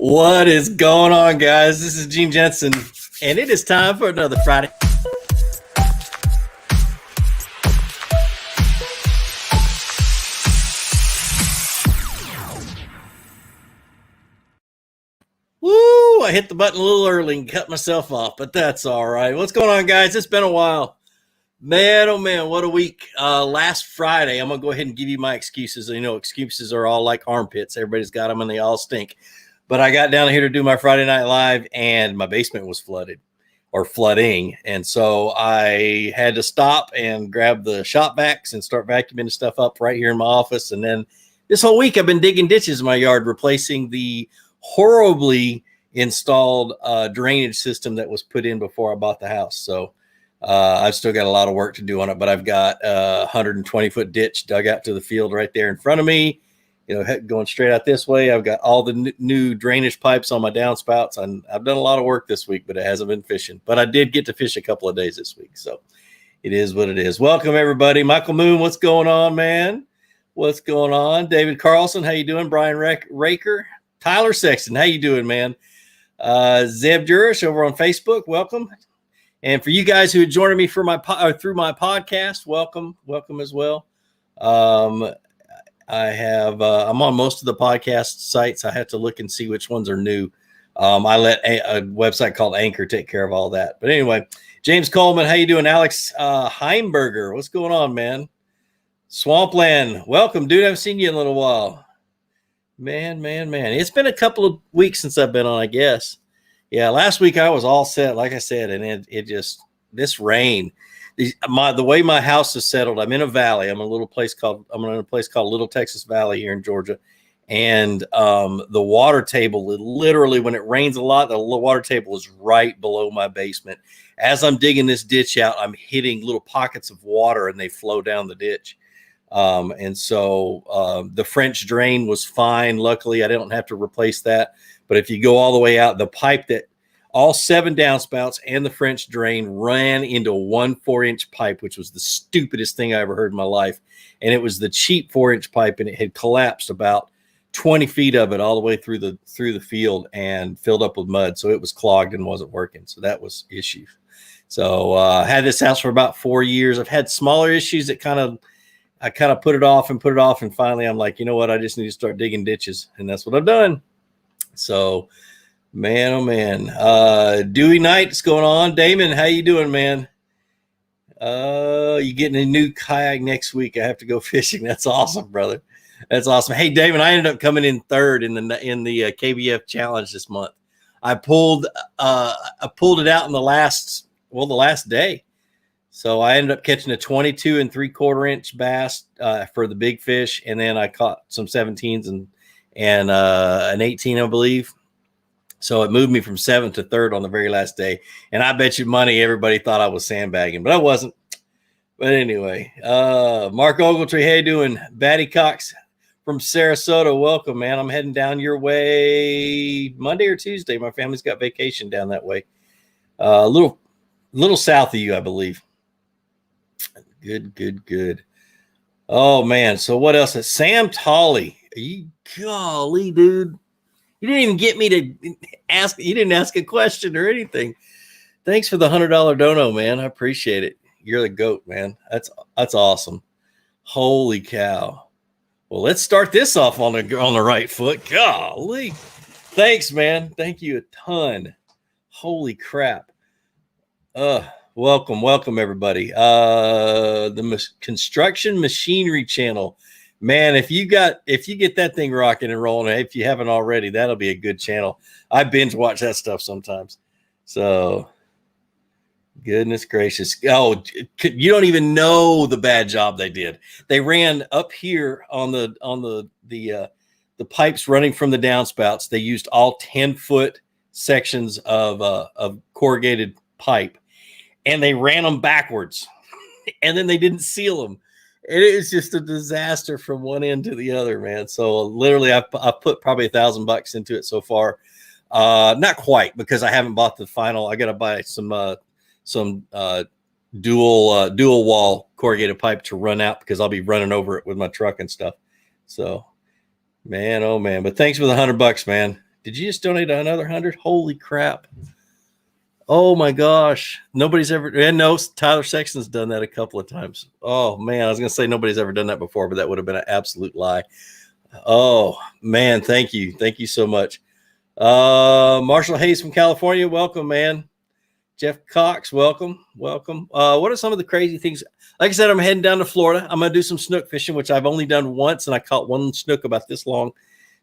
What is going on, guys? This is Gene Jensen, and it is time for another Friday. Woo! I hit the button a little early and cut myself off, but that's all right. What's going on, guys? It's been a while. Man, oh man, what a week. Last Friday, I'm going to go ahead and give you my excuses. You know, excuses are all like armpits. Everybody's got them and they all stink. But I got down here to do my Friday Night Live, and my basement was flooded or flooding. And so I had to stop and grab the shop vacs and start vacuuming the stuff up right here in my office. And then this whole week, I've been digging ditches in my yard, replacing the horribly installed drainage system that was put in before I bought the house. So I've still got a lot of work to do on it, but I've got a 120-foot ditch dug out to the field right there in front of me. You know, going straight out this way. I've got all the new drainage pipes on my downspouts. And I've done a lot of work this week, but it hasn't been fishing. But I did get to fish a couple of days this week. So it is what it is. Welcome, everybody. Michael Moon, what's going on, man? What's going on? David Carlson, how you doing? Brian Raker. Tyler Sexton, how you doing, man? Zeb Jurish over on Facebook, welcome. And for you guys who are joining me for through my podcast, welcome as well. I'm on most of the podcast sites. I have to look and see which ones are new. I let a website called Anchor take care of all that. But anyway, James Coleman, how you doing? Alex Heimberger, what's going on, man? Swampland, welcome, dude. I haven't seen you in a little while. Man. It's been a couple of weeks since I've been on, I guess. Yeah, last week I was all set, like I said, and it just, this rain. The way my house is settled, I'm in a valley. I'm in a place called Little Texas Valley here in Georgia. And the water table, literally when it rains a lot, the water table is right below my basement. As I'm digging this ditch out, I'm hitting little pockets of water and they flow down the ditch. And so the French drain was fine. Luckily, I didn't have to replace that. But if you go all the way out, the pipe that all 7 downspouts and the French drain ran into one 4-inch pipe, which was the stupidest thing I ever heard in my life. And it was the cheap 4-inch pipe, and it had collapsed about 20 feet of it all the way through the field and filled up with mud. So it was clogged and wasn't working. So that was issue. So I had this house for about 4 years. I've had smaller issues that I kind of put it off. And finally I'm like, you know what? I just need to start digging ditches. And that's what I've done. So man, oh man. Dewey Knight, what's going on? Damon, how you doing, man? You getting a new kayak next week. I have to go fishing. That's awesome, brother. That's awesome. Hey, Damon, I ended up coming in third in the KBF challenge this month. I pulled it out in the last day. So I ended up catching a 22 3/4-inch bass for the big fish. And then I caught some 17s and an 18, I believe. So it moved me from 7th to 3rd on the very last day. And I bet you money everybody thought I was sandbagging, but I wasn't. But anyway, Mark Ogletree, how you doing? Batty Cox from Sarasota, welcome, man. I'm heading down your way Monday or Tuesday. My family's got vacation down that way. A little south of you, I believe. Good. Oh, man. So what else? Sam Tolley. Golly, dude. You didn't even get me to ask. You didn't ask a question or anything. Thanks for the $100 dono, man. I appreciate it. You're the GOAT, man. That's awesome. Holy cow. Well, let's start this off on the right foot. Golly. Thanks, man. Thank you a ton. Holy crap. Welcome everybody. The Construction Machinery Channel. Man, if you get that thing rocking and rolling, if you haven't already, that'll be a good channel. I binge watch that stuff sometimes. So, goodness gracious. Oh, you don't even know the bad job they did. They ran up here on the pipes running from the downspouts. They used all 10-foot sections of corrugated pipe, and they ran them backwards, and then they didn't seal them. It is just a disaster from one end to the other, man. So literally, I've put probably $1,000 into it so far. Not quite, because I haven't bought the final. I got to buy some dual wall corrugated pipe to run out, because I'll be running over it with my truck and stuff. So, man, oh man! But thanks for the $100, man. Did you just donate another 100? Holy crap. Oh my gosh. Nobody's ever, and no, Tyler Sexton's done that a couple of times. Oh man, I was going to say nobody's ever done that before, but that would have been an absolute lie. Oh man, thank you. Thank you so much. Marshall Hayes from California, welcome, man. Jeff Cox, welcome. What are some of the crazy things? Like I said, I'm heading down to Florida. I'm going to do some snook fishing, which I've only done once, and I caught one snook about this long.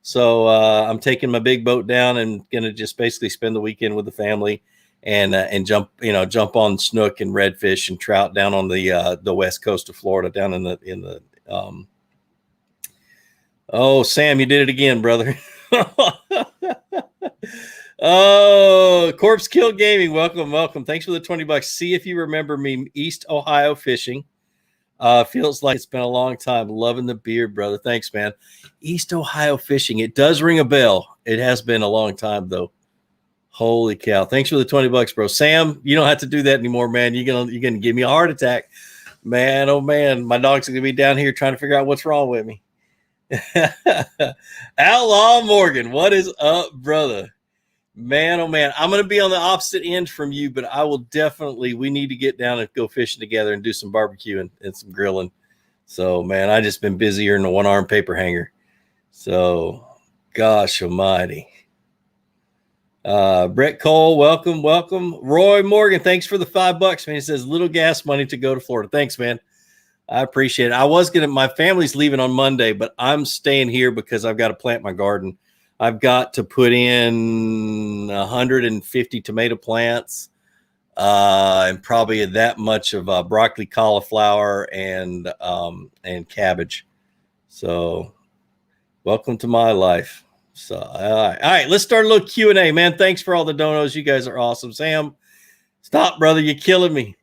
So I'm taking my big boat down and going to just basically spend the weekend with the family and jump on snook and redfish and trout down on the west coast of Florida, down in the oh, Sam, you did it again, brother. Oh, Corpse Kill Gaming, welcome. Thanks for the $20. See if you remember me, East Ohio fishing. Feels like it's been a long time. Loving the beard, brother. Thanks, man. East Ohio fishing. It does ring a bell. It has been a long time though. Holy cow. Thanks for the $20, bro. Sam, you don't have to do that anymore, man. You're gonna give me a heart attack. Man, oh man. My dog's gonna be down here trying to figure out what's wrong with me. Outlaw Morgan, what is up, brother? Man, oh man, I'm going to be on the opposite end from you, but I will definitely, we need to get down and go fishing together and do some barbecue and some grilling. So, man, I just been busier than a one-arm paper hanger. So, gosh almighty. Brett Cole, welcome. Roy Morgan, thanks for the $5, man. He says, little gas money to go to Florida. Thanks, man. I appreciate it. My family's leaving on Monday, but I'm staying here because I've got to plant my garden. I've got to put in 150 tomato plants and probably that much of broccoli, cauliflower, and cabbage. So welcome to my life. So all right, let's start a little Q&A, man. Thanks for all the donos. You guys are awesome. Sam, stop, brother. You're killing me.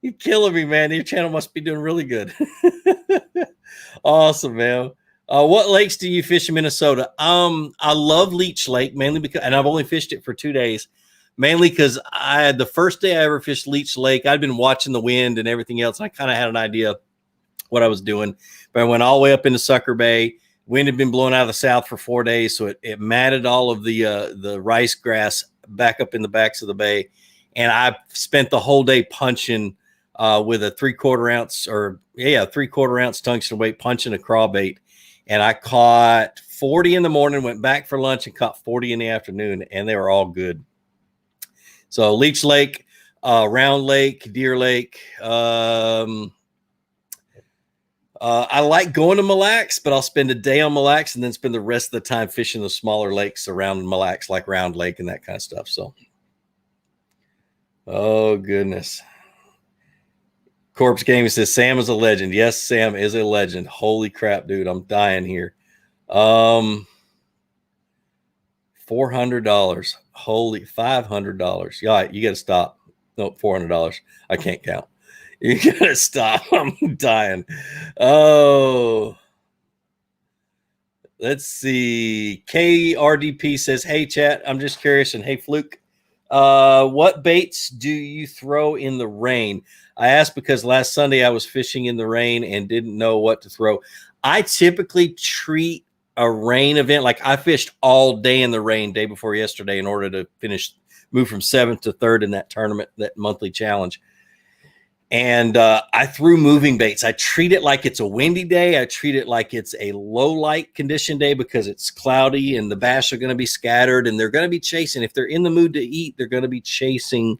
You're killing me, man. Your channel must be doing really good. Awesome, man. What lakes do you fish in Minnesota? I love Leech Lake mainly because, and I've only fished it for 2 days, mainly because the first day I ever fished Leech Lake, I'd been watching the wind and everything else. And I kind of had an idea what I was doing, but I went all the way up into Sucker Bay. Wind had been blowing out of the south for 4 days, so it matted all of the rice grass back up in the backs of the bay, and I spent the whole day punching with a 3/4 ounce tungsten weight, punching a crawbait. And I caught 40 in the morning, went back for lunch and caught 40 in the afternoon, and they were all good. So Leech Lake, Round Lake, Deer Lake. I like going to Mille Lacs, but I'll spend a day on Mille Lacs and then spend the rest of the time fishing the smaller lakes around Mille Lacs, like Round Lake and that kind of stuff. So, oh goodness. Corpse Gaming says Sam is a legend. Yes, Sam is a legend. Holy crap, dude. I'm dying here. $400. Holy $500. Yeah, you got to stop. No, $400. I can't count. You got to stop. I'm dying. Oh, let's see. KRDP says, hey, chat. I'm just curious. And hey, Fluke, what baits do you throw in the rain? I asked because last Sunday I was fishing in the rain and didn't know what to throw. I typically treat a rain event like I fished all day in the rain day before yesterday in order to move from 7th to 3rd in that tournament, that monthly challenge. And I threw moving baits. I treat it like it's a windy day. I treat it like it's a low light condition day because it's cloudy and the bass are going to be scattered and they're going to be chasing. If they're in the mood to eat, they're going to be chasing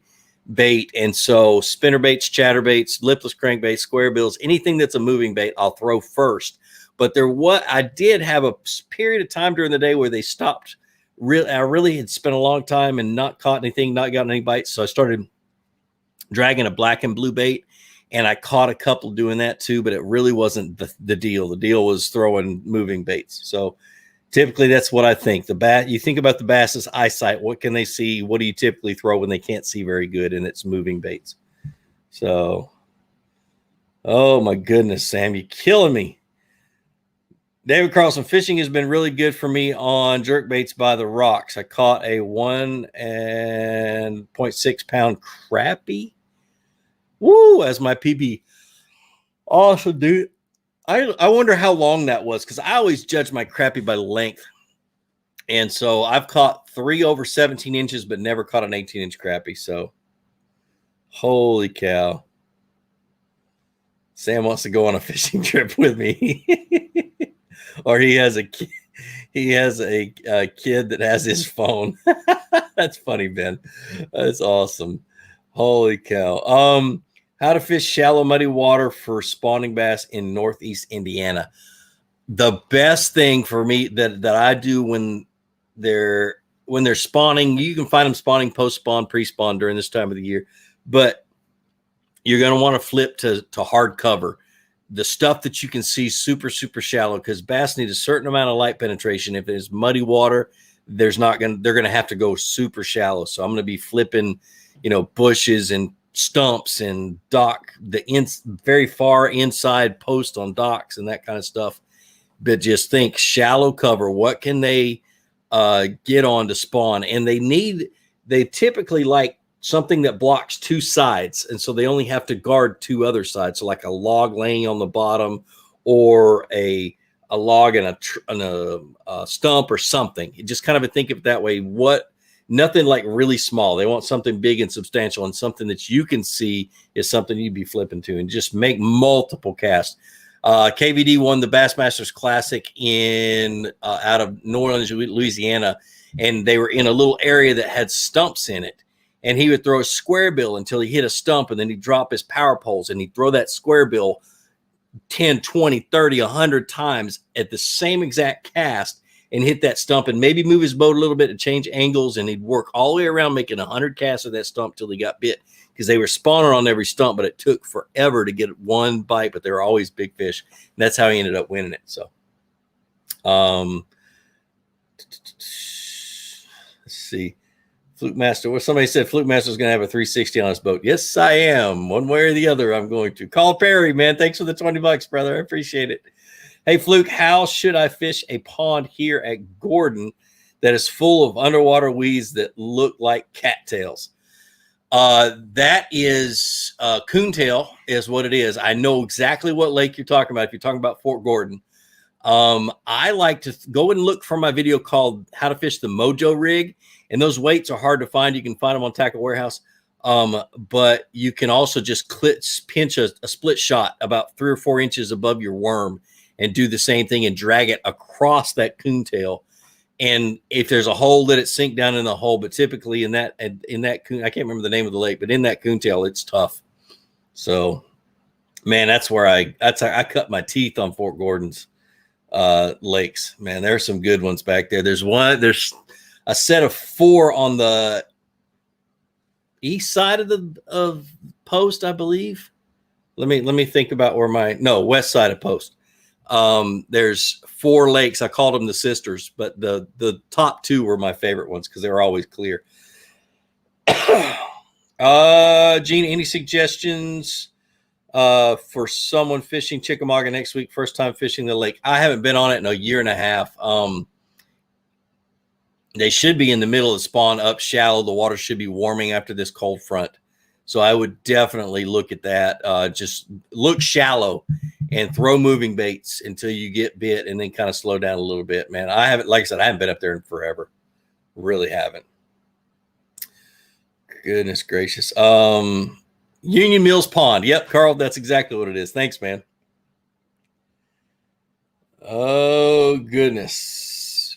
bait. And so spinner baits, chatter baits, lipless crankbaits, square bills, anything that's a moving bait, I'll throw first. But I did have a period of time during the day where they stopped. I really had spent a long time and not caught anything, not gotten any bites. So I started dragging a black and blue bait, and I caught a couple doing that too, but it really wasn't the deal. The deal was throwing moving baits. So typically that's what I think. You think about the bass's eyesight. What can they see? What do you typically throw when they can't see very good? And it's moving baits. So, oh my goodness, Sam, you're killing me. David Carlson, fishing has been really good for me on jerk baits by the rocks. I caught a 1.6 pound crappie. Woo, as my PB. Awesome, dude. I wonder how long that was because I always judge my crappie by length. And so I've caught 3 over 17 inches, but never caught an 18-inch crappie. So holy cow. Sam wants to go on a fishing trip with me. Or he has a kid that has his phone. That's funny, Ben. That's awesome. Holy cow. How to fish shallow, muddy water for spawning bass in Northeast Indiana. The best thing for me that I do when they're spawning, you can find them spawning post-spawn, pre-spawn during this time of the year, but you're going to want to flip to hard cover. The stuff that you can see super, super shallow, because bass need a certain amount of light penetration. If it's muddy water, they're going to have to go super shallow. So I'm going to be flipping, bushes and stumps and very far inside post on docks and that kind of stuff. But just think shallow cover. What can they get on to spawn? And they typically like something that blocks 2 sides. And so they only have to guard 2 other sides. So like a log laying on the bottom, or a log and a stump or something. You just kind of think of it that way. Nothing like really small. They want something big and substantial, and something that you can see is something you'd be flipping to, and just make multiple casts. KVD won the Bassmasters Classic in out of New Orleans, Louisiana, and they were in a little area that had stumps in it. And he would throw a square bill until he hit a stump, and then he'd drop his power poles, and he'd throw that square bill 10, 20, 30, 100 times at the same exact cast and hit that stump, and maybe move his boat a little bit to change angles, and he'd work all the way around making 100 casts of that stump till he got bit, because they were spawning on every stump, but it took forever to get one bite, but they were always big fish. And that's how he ended up winning it. So let's see. Fluke Master. Well, somebody said Fluke Master is going to have a 360 on his boat. Yes, I am. One way or the other, I'm going to. Call Perry, man. Thanks for the $20, brother. I appreciate it. Hey, Fluke, how should I fish a pond here at Gordon that is full of underwater weeds that look like cattails? That is coontail is what it is. I know exactly what lake you're talking about. If you're talking about Fort Gordon, I like to go and look for my video called How to Fish the Mojo Rig. And those weights are hard to find. You can find them on Tackle Warehouse. But you can also just pinch a split shot about 3 or 4 inches above your worm and do the same thing and drag it across that coontail. And if there's a hole, let it sink down in the hole. But typically in that I can't remember the name of the lake, but in that coontail, it's tough. So, man, that's where I cut my teeth on Fort Gordon's lakes. Man, there's some good ones back there. There's a set of 4 on the east side of Post, I believe. Let me think about west side of Post. There's 4 lakes. I called them the sisters, but the top 2 were my favorite ones because they were always clear. Gene, any suggestions for someone fishing Chickamauga next week? First time fishing the lake. I haven't been on it in a year and a half. They should be in the middle of the spawn, up shallow. The water should be warming after this cold front. So I would definitely look at that. Just look shallow and throw moving baits until you get bit, and then kind of slow down a little bit, man. I haven't been up there in forever. Really haven't. Goodness gracious. Union Mills Pond. Yep, Carl, that's exactly what it is. Thanks, man. Oh, goodness.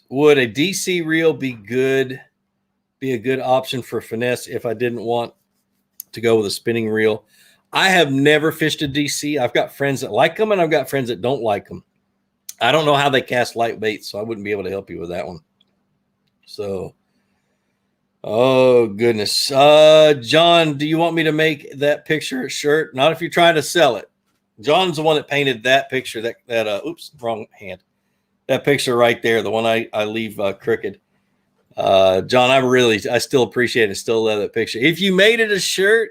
Would a DC reel be a good option for finesse if I didn't want to go with a spinning reel? I have never fished a DC. I've got friends that like them, and I've got friends that don't like them. I don't know how they cast light baits, so I wouldn't be able to help you with that one. So, oh, goodness. John, do you want me to make that picture a shirt? Not if you're trying to sell it. John's the one that painted that picture, oops, wrong hand. That picture right there, the one I leave crooked. John, I still appreciate it. Still love that picture. If you made it a shirt,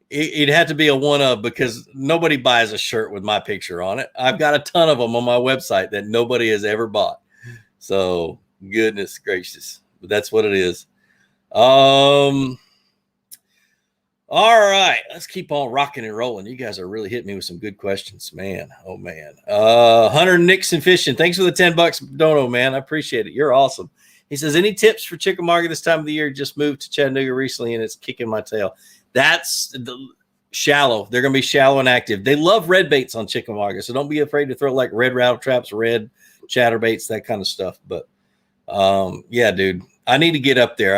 it'd have to be a one of, because nobody buys a shirt with my picture on it. I've got a ton of them on my website that nobody has ever bought. So goodness gracious, but that's what it is. All right, let's keep on rocking and rolling. You guys are really hitting me with some good questions, man. Oh man. Hunter Nixon Fishing, thanks for the $10 dono, man. I appreciate it. You're awesome. He says, any tips for Chickamauga this time of the year? Just moved to Chattanooga recently, and it's kicking my tail. That's the shallow. They're going to be shallow and active. They love red baits on Chickamauga, so don't be afraid to throw like red rattle traps, red chatterbaits, that kind of stuff. But yeah, dude, I need to get up there.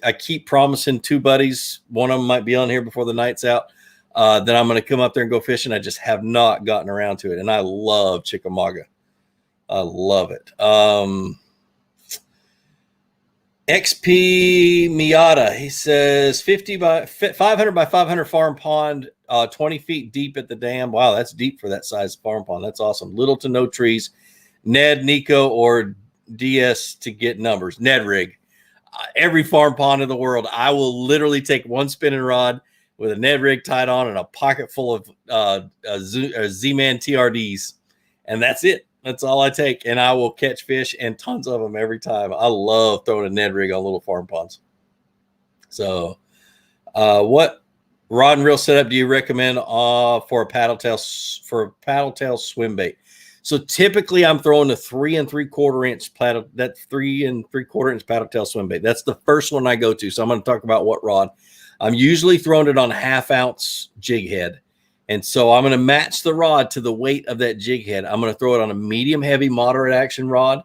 I keep promising two buddies, one of them might be on here before the night's out, that I'm going to come up there and go fishing. I just have not gotten around to it, and I love Chickamauga. I love it. XP Miata, he says 500 by 500 farm pond, 20 feet deep at the dam. Wow, that's deep for that size farm pond. That's awesome. Little to no trees. Ned, Nico, or DS to get numbers. Ned rig. Every farm pond in the world, I will literally take one spinning rod with a Ned rig tied on and a pocket full of Z-Man TRDs, and that's it. That's all I take, and I will catch fish and tons of them every time. I love throwing a Ned rig on little farm ponds. So, what rod and reel setup do you recommend for a paddle tail swim bait? So typically, I'm throwing a 3 3/4 inch paddle. That 3 3/4 inch paddle tail swim bait. That's the first one I go to. So I'm going to talk about what rod. I'm usually throwing it on a 1/2 ounce jig head. And so I'm going to match the rod to the weight of that jig head. I'm going to throw it on a medium heavy, moderate action rod,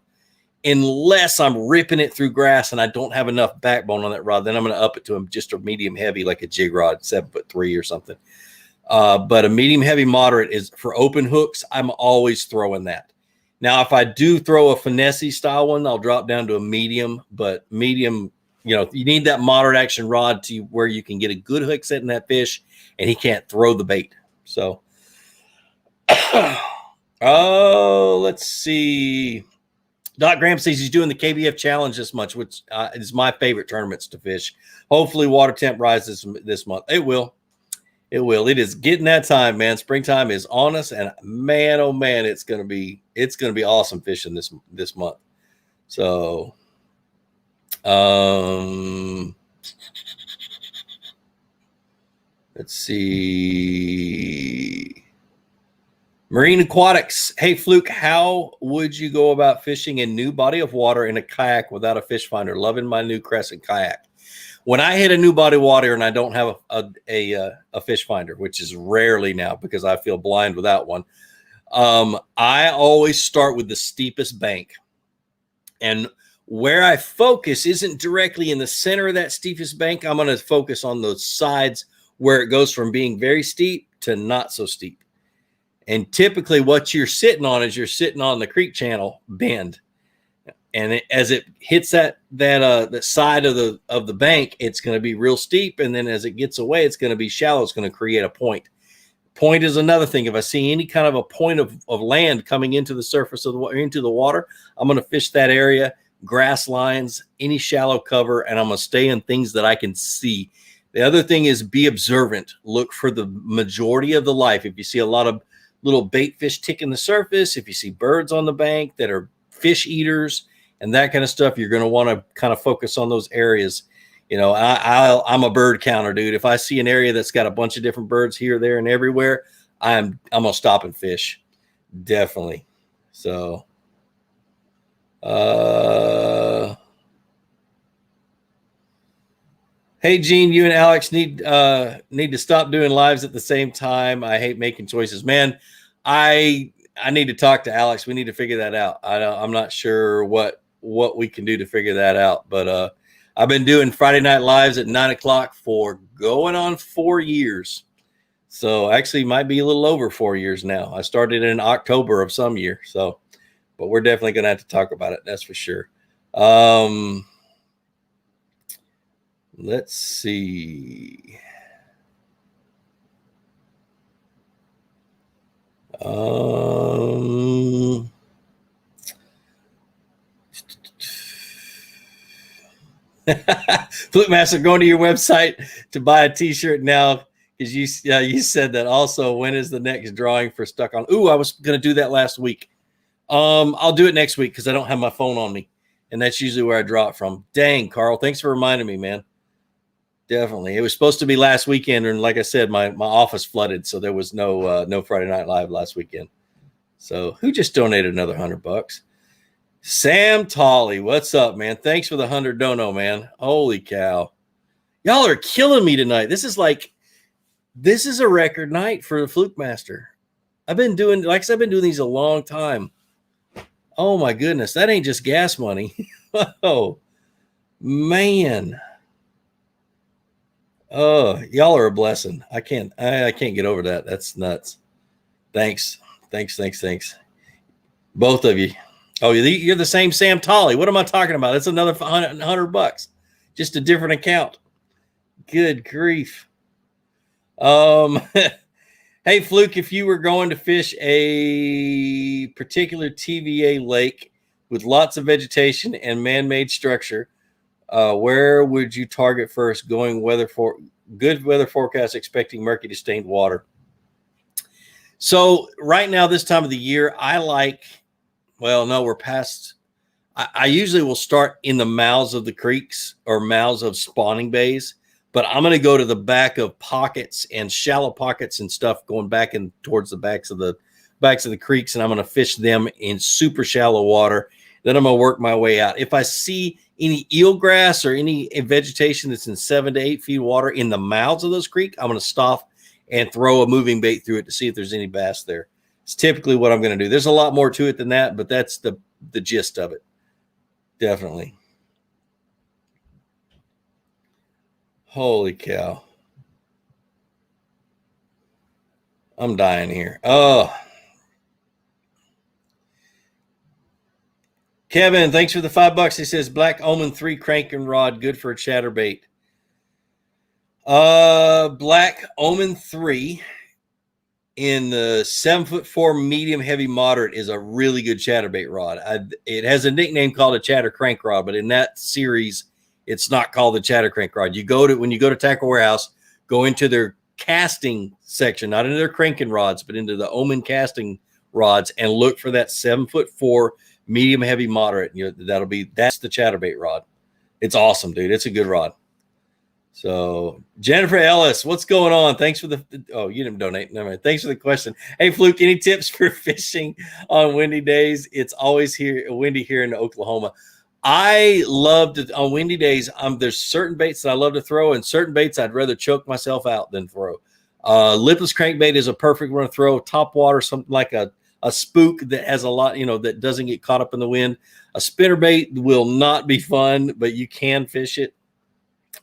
unless I'm ripping it through grass and I don't have enough backbone on that rod. Then I'm going to up it to just a medium heavy, like a jig rod, 7'3" or something. But a medium heavy moderate is for open hooks. I'm always throwing that. Now, if I do throw a finesse style one, I'll drop down to a medium, but medium, you need that moderate action rod to where you can get a good hook set in that fish and he can't throw the bait. So, let's see. Doc Graham says he's doing the KBF challenge this month, which is my favorite tournaments to fish. Hopefully water temp rises this month. It will. It will. It is getting that time, man. Springtime is on us, and man, oh man, it's gonna be awesome fishing this month. So, let's see. Marine Aquatics. Hey, Fluke, how would you go about fishing a new body of water in a kayak without a fish finder? Loving my new Crescent kayak. When I hit a new body of water and I don't have a fish finder, which is rarely now because I feel blind without one, I always start with the steepest bank. And where I focus isn't directly in the center of that steepest bank. I'm going to focus on those sides where it goes from being very steep to not so steep. And typically what you're sitting on is you're sitting on the creek channel bend. And as it hits that side of the bank, it's going to be real steep. And then as it gets away, it's going to be shallow. It's going to create a point. Point is another thing. If I see any kind of a point of land coming into the surface of into the water, I'm going to fish that area, grass lines, any shallow cover, and I'm going to stay in things that I can see. The other thing is be observant. Look for the majority of the life. If you see a lot of little bait fish ticking the surface, if you see birds on the bank that are fish eaters and that kind of stuff, you're going to want to kind of focus on those areas. I'm a bird counter, dude. If I see an area that's got a bunch of different birds here, there, and everywhere, I'm going to stop and fish. Definitely. So, hey, Gene, you and Alex need to stop doing lives at the same time. I hate making choices, man. I need to talk to Alex. We need to figure that out. I'm not sure what we can do to figure that out, but I've been doing Friday night lives at 9:00 for going on 4 years. So actually might be a little over 4 years now. I started in October of some year. So, but we're definitely going to have to talk about it. That's for sure. Let's see. Flip Master, going to your website to buy a t-shirt now because you said that. Also, when is the next drawing for Stuck On? Ooh, I was going to do that last week. I'll do it next week because I don't have my phone on me, and that's usually where I draw it from. Dang, Carl, thanks for reminding me, man. Definitely. It was supposed to be last weekend, and like I said, my office flooded, so there was no Friday Night Live last weekend. So who just donated another $100? Sam Tolley, what's up, man? Thanks for the 100 dono, man. Holy cow. Y'all are killing me tonight. This is a record night for the Fluke Master. I've been doing these a long time. Oh my goodness, that ain't just gas money. Oh man. Oh, y'all are a blessing. I can't get over that. That's nuts. Thanks. Both of you. Oh, you're the same Sam Tolley. What am I talking about? That's another $100. Just a different account. Good grief. Hey, Fluke, if you were going to fish a particular TVA lake with lots of vegetation and man-made structure, where would you target first? Good weather forecast, expecting murky to stained water. So right now, this time of the year, we're past. I usually will start in the mouths of the creeks or mouths of spawning bays, but I'm going to go to the back of pockets and shallow pockets and stuff going back and towards the backs of the creeks, and I'm going to fish them in super shallow water. Then I'm going to work my way out. If I see any eelgrass or any vegetation that's in 7 to 8 feet water in the mouths of those creeks, I'm going to stop and throw a moving bait through it to see if there's any bass there. It's typically what I'm going to do. There's a lot more to it than that, but that's the gist of it. Definitely. Holy cow. I'm dying here. Oh. Kevin, thanks for the $5. He says Black Omen 3 cranking rod, good for a chatterbait. Black Omen 3 in the 7'4" medium heavy moderate is a really good chatterbait rod. It has a nickname called a chatter crank rod, but in that series, it's not called the chatter crank rod. When you go to Tackle Warehouse, go into their casting section, not into their cranking rods, but into the Omen casting rods, and look for that 7'4" medium heavy moderate. That's the chatterbait rod. It's awesome, dude. It's a good rod. So Jennifer Ellis, what's going on? Thanks for you didn't donate. Never mind. Thanks for the question. Hey, Fluke, any tips for fishing on windy days? It's always windy here in Oklahoma. I love to, on windy days, there's certain baits that I love to throw, and certain baits I'd rather choke myself out than throw. Lipless crankbait is a perfect one to throw. Top water, something like a spook that has a lot, that doesn't get caught up in the wind. A spinnerbait will not be fun, but you can fish it.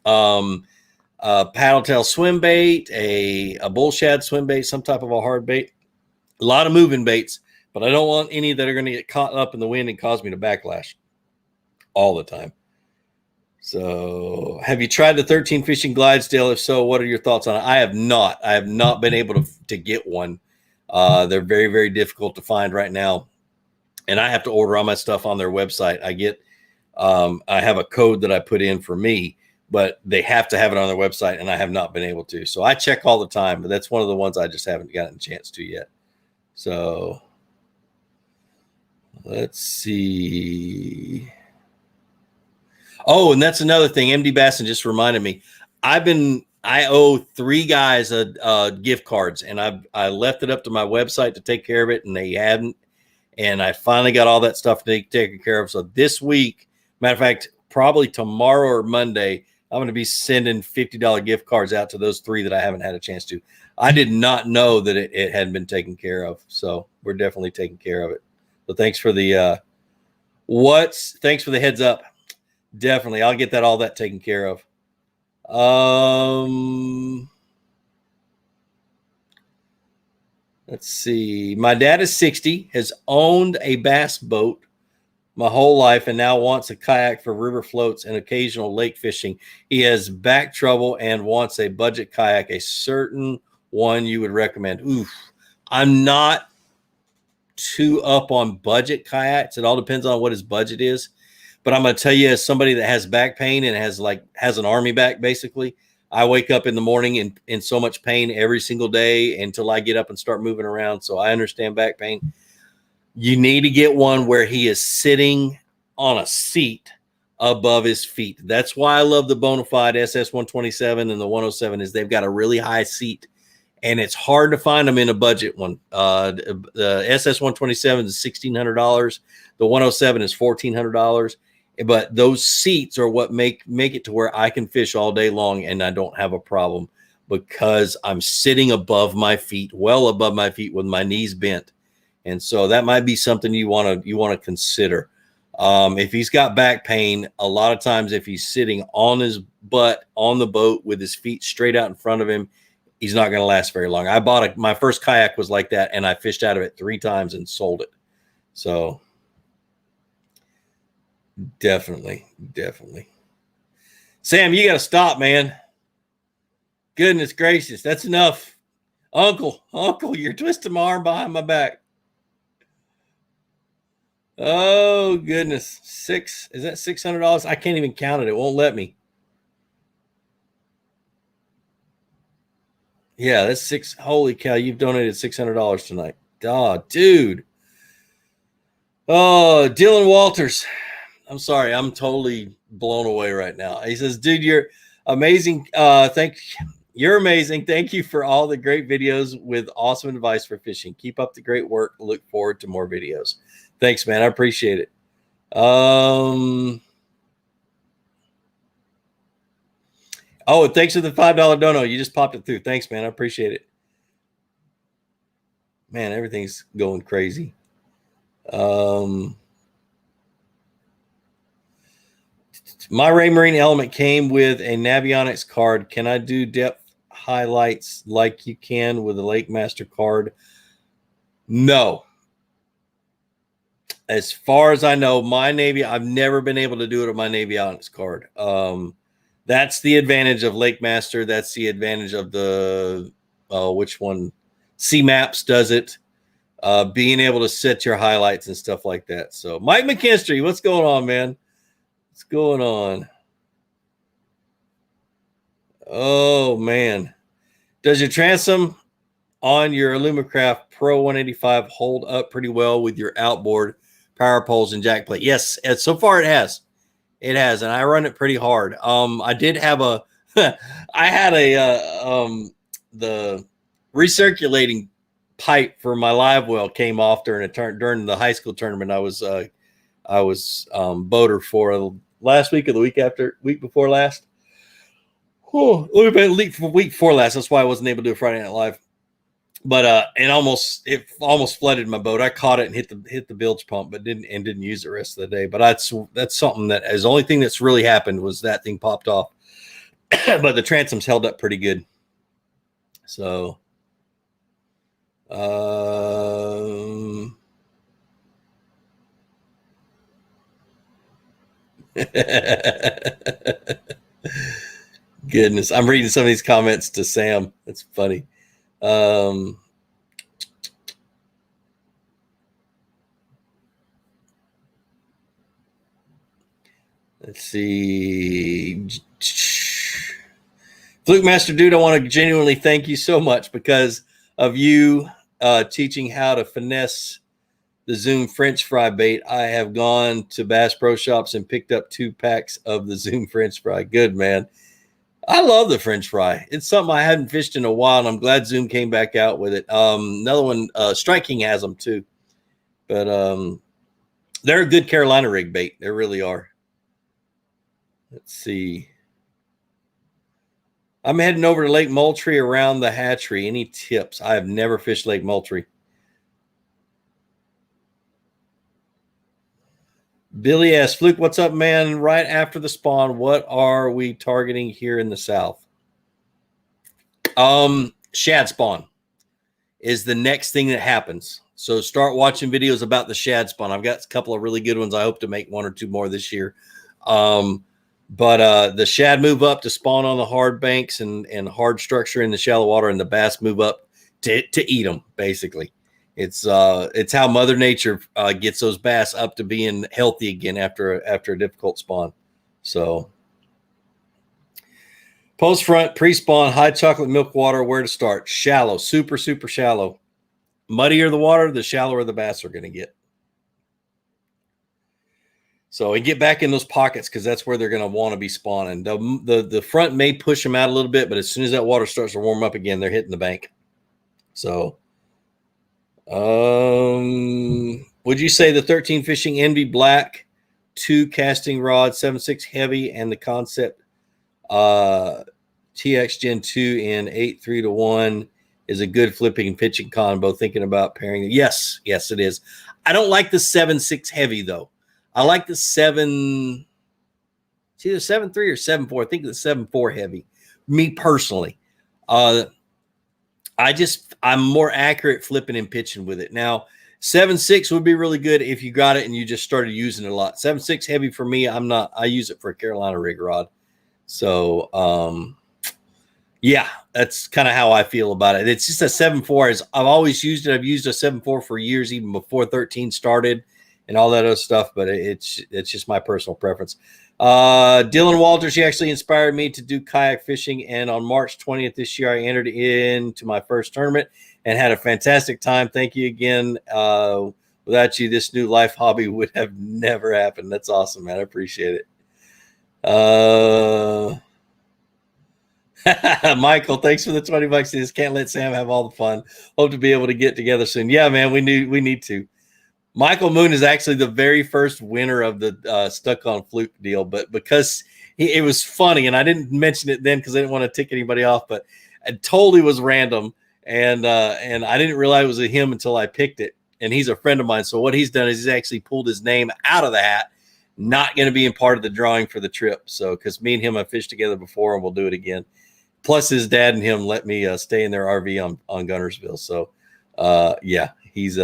Paddle tail swim bait, a bull shad swim bait, some type of a hard bait. A lot of moving baits, but I don't want any that are going to get caught up in the wind and cause me to backlash all the time. So, have you tried the 13 fishing Glidesdale? If so, what are your thoughts on it? I have not. I have not been able to get one. They're very, very difficult to find right now, and I have to order all my stuff on their website. I have a code that I put in for me, but they have to have it on their website, and I have not been able to. So I check all the time, but that's one of the ones I just haven't gotten a chance to yet. So let's see. Oh, and that's another thing. MD Basson just reminded me. I owe 3 guys gift cards, and I left it up to my website to take care of it, and they hadn't. And I finally got all that stuff taken care of. So this week, matter of fact, probably tomorrow or Monday, I'm going to be sending $50 gift cards out to those 3 that I haven't had a chance to. I did not know that it hadn't been taken care of. So we're definitely taking care of it. So thanks for the thanks for the heads up. Definitely. I'll get all that taken care of. Let's see. My dad is 60, has owned a bass boat my whole life, and now wants a kayak for river floats and occasional lake fishing. He has back trouble and wants a budget kayak, a certain one you would recommend. Oof. I'm not too up on budget kayaks. It all depends on what his budget is. But I'm going to tell you, as somebody that has back pain and has an army back, basically, I wake up in the morning in so much pain every single day until I get up and start moving around. So I understand back pain. You need to get one where he is sitting on a seat above his feet. That's why I love the Bonafide SS 127 and the 107 is they've got a really high seat. and it's hard to find them in a budget one. The SS 127 is $1,600. The 107 is $1,400. But those seats are what make it to where I can fish all day long and I don't have a problem, because I'm sitting above my feet, well above my feet, with my knees bent. And so that might be something you want to consider. If he's got back pain, a lot of times if he's sitting on his butt on the boat with his feet straight out in front of him, he's not going to last very long. I bought my first kayak was like that, and I fished out of it 3 times and sold it. So definitely. Sam, you got to stop, man. Goodness gracious, that's enough. Uncle, you're twisting my arm behind my back. Oh, goodness. Is that $600? I can't even count it. It won't let me. Yeah, that's $6. Holy cow, you've donated $600 tonight. Oh, dude. Oh, Dylan Walters. I'm sorry. I'm totally blown away right now. He says, dude, you're amazing. You're amazing. Thank you for all the great videos with awesome advice for fishing. Keep up the great work. Look forward to more videos. Thanks, man. I appreciate it. Oh, thanks for the $5 dono. You just popped it through. Thanks, man. I appreciate it. Man, everything's going crazy. My Raymarine Element came with a Navionics card. Can I do depth highlights like you can with a Lake Master card? No. As far as I know, I've never been able to do it with my Navionics card. That's the advantage of Lake Master. That's the advantage of the which one? C Maps does it. Being able to set your highlights and stuff like that. So, Mike McKinstry, what's going on, man? What's going on? Oh, man. Does your transom on your Alumacraft Pro 185 hold up pretty well with your outboard, power poles, and jack plate? Yes, so far it has. It has, and I run it pretty hard. I did have the recirculating pipe for my live well came off during the high school tournament. I was boater for last week or the week before last. Oh, week before last. That's why I wasn't able to do a Friday Night Live. But it almost flooded my boat. I caught it and hit the bilge pump, but didn't use it the rest of the day. But that's something that is the only thing that's really happened was that thing popped off. But the transoms held up pretty good. So goodness, I'm reading some of these comments to Sam. That's funny. Let's see. Fluke Master Dude, I want to genuinely thank you so much because of you teaching how to finesse the Zoom French fry bait. I have gone to Bass Pro Shops and picked up 2 packs of the Zoom French fry. Good, man. I love the French fry. It's something I hadn't fished in a while, and I'm glad Zoom came back out with it. Another one, Strike King has them too. But they're a good Carolina rig bait. They really are. Let's see. I'm heading over to Lake Moultrie around the hatchery. Any tips? I have never fished Lake Moultrie. Billy asks, Fluke, what's up, man? Right after the spawn, what are we targeting here in the South? Shad spawn is the next thing that happens. So start watching videos about the shad spawn. I've got a couple of really good ones. I hope to make 1 or 2 more this year. But the shad move up to spawn on the hard banks and hard structure in the shallow water, and the bass move up to eat them, basically. It's how Mother Nature gets those bass up to being healthy again after a difficult spawn. So post front, pre-spawn, high chocolate milk water, where to start? Shallow, super, super shallow. Muddier the water, the shallower the bass are going to get. So and get back in those pockets because that's where they're going to want to be spawning. The front may push them out a little bit, but as soon as that water starts to warm up again, they're hitting the bank. So, would you say the 13 Fishing Envy Black 2 casting rod, 7.6 heavy, and the Concept TX Gen 2 in 8.3-1 is a good flipping and pitching combo? Thinking about pairing. Yes, it is. I don't like the 7.6 heavy though. I like the 7. It's either 7.3 or 7.4. I think the 7.4 heavy. Me personally, I'm more accurate flipping and pitching with it. Now, 7.6 would be really good if you got it and you just started using it a lot. 7.6 heavy for me, I'm not. I use it for a Carolina rig rod. So, yeah, that's kind of how I feel about it. It's just a 7.4. I've always used it. I've used a 7.4 for years, even before 13 started and all that other stuff. But it's just my personal preference. Dylan Walters, he actually inspired me to do kayak fishing, and on March 20th this year I entered into my first tournament and had a fantastic time. Thank you again. Without you, this new life hobby would have never happened. That's awesome, man. I appreciate it. Michael, thanks for the $20. He just can't let Sam have all the fun. Hope to be able to get together soon. Yeah, man, we need to. Michael Moon is actually the very first winner of the Stuck on Fluke deal, but because it was funny, and I didn't mention it then because I didn't want to tick anybody off, but it totally was random, and I didn't realize it was a him until I picked it, and he's a friend of mine. So what he's done is he's actually pulled his name out of the hat, not going to be in part of the drawing for the trip. So because me and him have fished together before, and we'll do it again. Plus, his dad and him let me stay in their RV on Gunnersville. So, yeah, he's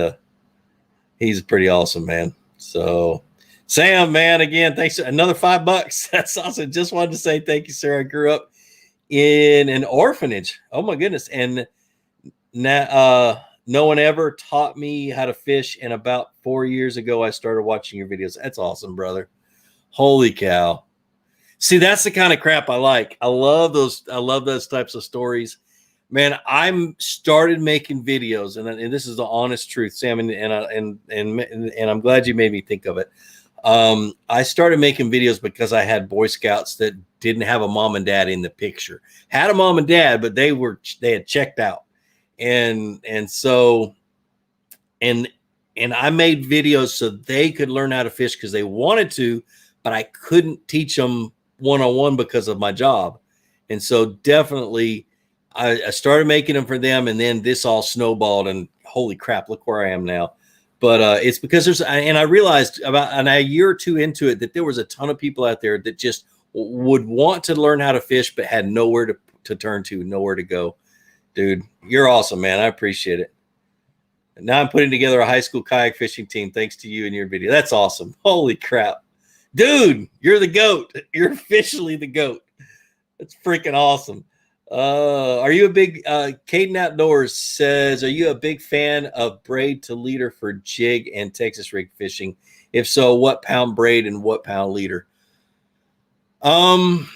pretty awesome, man. So, Sam, man, again, thanks. Another $5. That's awesome. Just wanted to say thank you, sir. I grew up in an orphanage. Oh my goodness, and now no one ever taught me how to fish. And about 4 years ago, I started watching your videos. That's awesome, brother. Holy cow. See, that's the kind of crap I like. I love those. I love those types of stories, man. I'm started making videos, and this is the honest truth, Sam, and I'm glad you made me think of it. I started making videos because I had Boy Scouts that didn't have a mom and dad in the picture. Had a mom and dad, but they had checked out, and I made videos so they could learn how to fish because they wanted to, but I couldn't teach them one-on-one because of my job. And so definitely I started making them for them, and then this all snowballed, and holy crap, look where I am now. But it's because I realized about a year or two into it that there was a ton of people out there that just would want to learn how to fish but had nowhere to turn to, nowhere to go. Dude, you're awesome, man. I appreciate it. And now I'm putting together a high school kayak fishing team thanks to you and your video. That's awesome. Holy crap. Dude, you're the GOAT. You're officially the GOAT. That's freaking awesome. Are you a big Caden Outdoors says, are you a big fan of braid to leader for jig and Texas rig fishing? If so, what pound braid and what pound leader? I